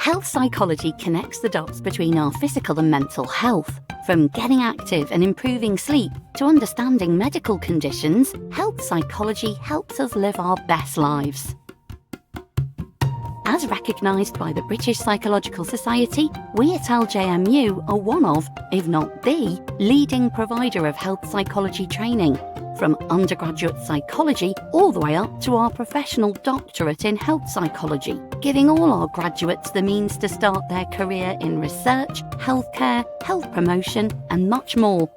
Health psychology connects the dots between our physical and mental health. From getting active and improving sleep to understanding medical conditions, health psychology helps us live our best lives. As recognised by the British Psychological Society, we at LJMU are one of, if not the, leading provider of health psychology training, from undergraduate psychology all the way up to our Professional Doctorate in health psychology, giving all our graduates the means to start their career in research, healthcare, health promotion, and much more.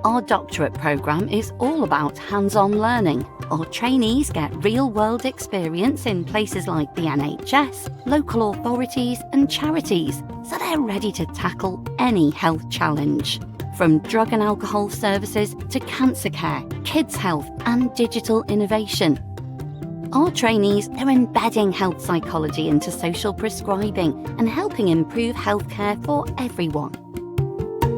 Our doctorate programme is all about hands-on learning. Our trainees get real-world experience in places like the NHS, local authorities and charities, so they're ready to tackle any health challenge. From drug and alcohol services to cancer care, kids' health and digital innovation. Our trainees are embedding health psychology into social prescribing and helping improve healthcare for everyone.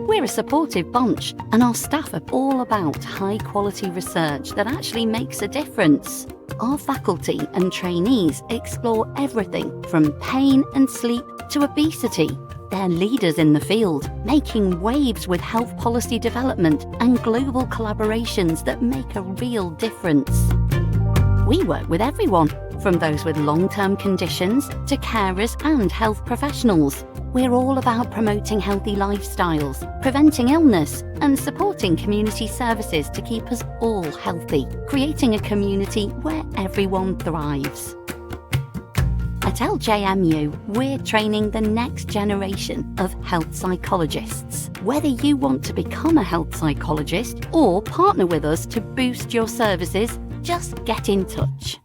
We're a supportive bunch, and our staff are all about high-quality research that actually makes a difference. Our faculty and trainees explore everything from pain and sleep to obesity. They're leaders in the field, making waves with health policy development and global collaborations that make a real difference. We work with everyone, from those with long-term conditions to carers and health professionals. We're all about promoting healthy lifestyles, preventing illness, and supporting community services to keep us all healthy, creating a community where everyone thrives. At LJMU, we're training the next generation of health psychologists. Whether you want to become a health psychologist or partner with us to boost your services, just get in touch.